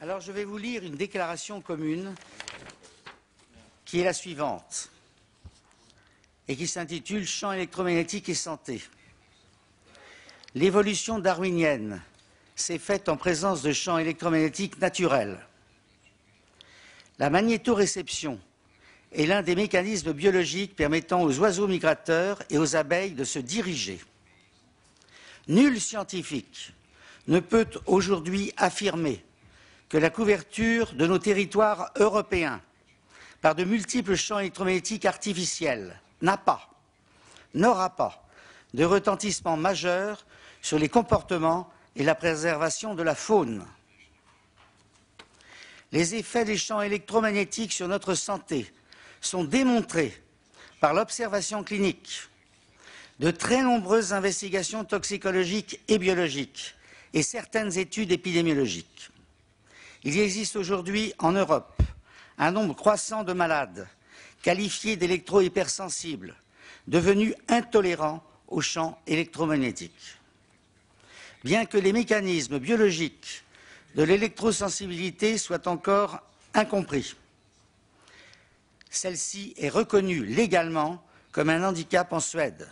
Alors je vais vous lire une déclaration commune qui est la suivante et qui s'intitule « Champs électromagnétiques et santé ». L'évolution darwinienne s'est faite en présence de champs électromagnétiques naturels. La magnétoréception est l'un des mécanismes biologiques permettant aux oiseaux migrateurs et aux abeilles de se diriger. Nul scientifique ne peut aujourd'hui affirmer que la couverture de nos territoires européens par de multiples champs électromagnétiques artificiels n'aura pas de retentissement majeur sur les comportements et la préservation de la faune. Les effets des champs électromagnétiques sur notre santé sont démontrés par l'observation clinique, de très nombreuses investigations toxicologiques et biologiques et certaines études épidémiologiques. Il existe aujourd'hui en Europe un nombre croissant de malades qualifiés d'électro-hypersensibles, devenus intolérants aux champs électromagnétiques. Bien que les mécanismes biologiques de l'électrosensibilité soient encore incompris, celle-ci est reconnue légalement comme un handicap en Suède.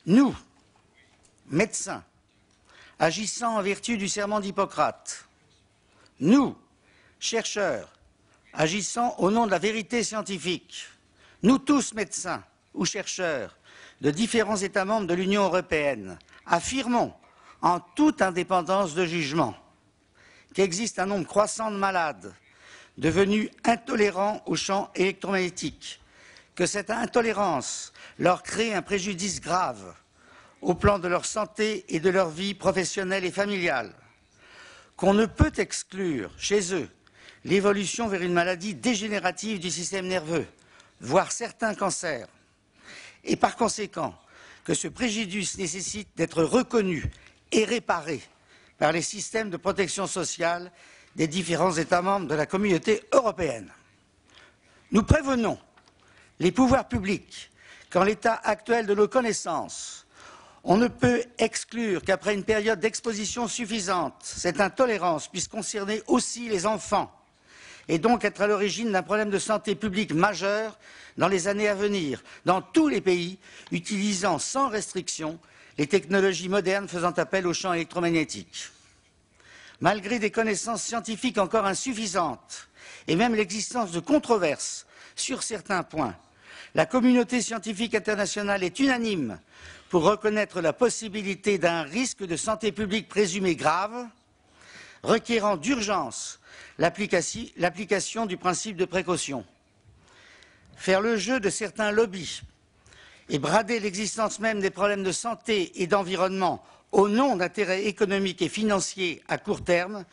Nous, médecins, agissant en vertu du serment d'Hippocrate, nous, chercheurs, agissant au nom de la vérité scientifique, nous tous médecins ou chercheurs de différents États membres de l'Union européenne, affirmons en toute indépendance de jugement qu'existe un nombre croissant de malades devenus intolérants aux champs électromagnétiques, que cette intolérance leur crée un préjudice grave au plan de leur santé et de leur vie professionnelle et familiale, qu'on ne peut exclure chez eux l'évolution vers une maladie dégénérative du système nerveux, voire certains cancers, et par conséquent que ce préjudice nécessite d'être reconnu et réparé par les systèmes de protection sociale des différents États membres de la Communauté européenne. Nous prévenons les pouvoirs publics qu'en l'état actuel de nos connaissances, on ne peut exclure qu'après une période d'exposition suffisante, cette intolérance puisse concerner aussi les enfants et donc être à l'origine d'un problème de santé publique majeur dans les années à venir, dans tous les pays utilisant sans restriction les technologies modernes faisant appel aux champs électromagnétiques. Malgré des connaissances scientifiques encore insuffisantes et même l'existence de controverses sur certains points, la communauté scientifique internationale est unanime pour reconnaître la possibilité d'un risque de santé publique présumé grave, requérant d'urgence l'application du principe de précaution. Faire le jeu de certains lobbies et brader l'existence même des problèmes de santé et d'environnement au nom d'intérêts économiques et financiers à court terme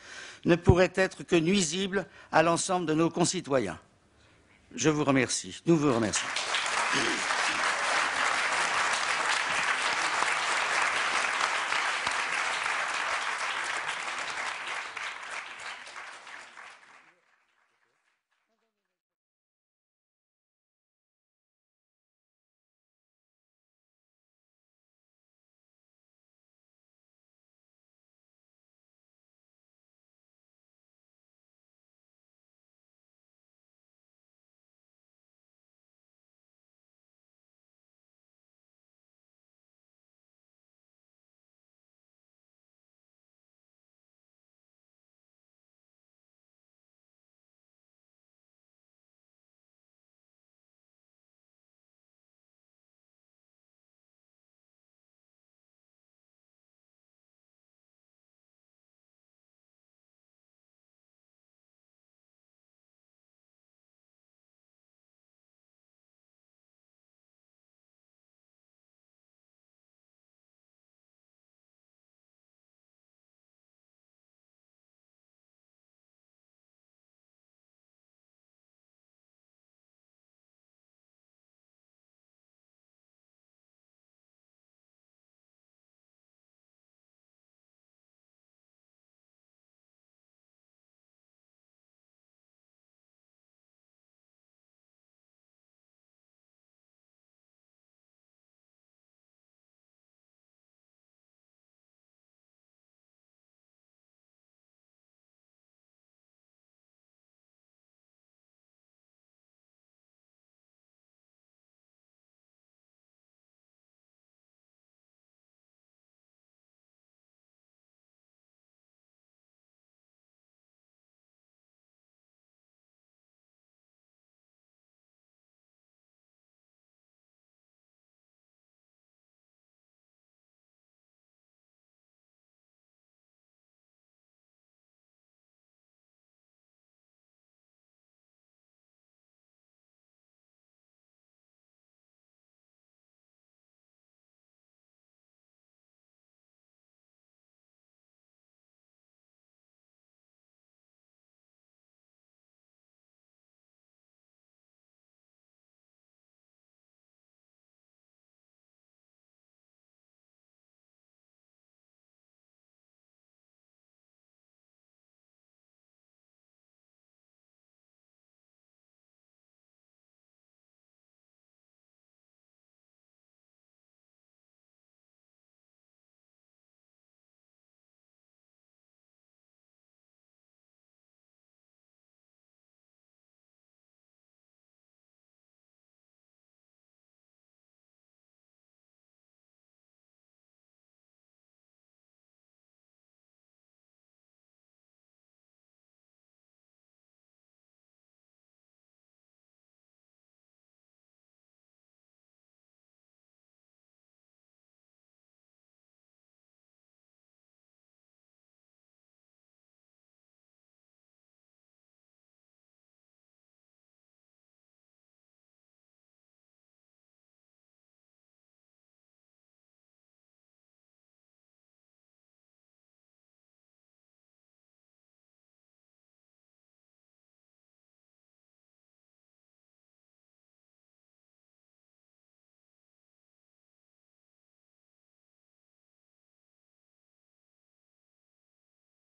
ne pourrait être que nuisible à l'ensemble de nos concitoyens. Je vous remercie. Nous vous remercions.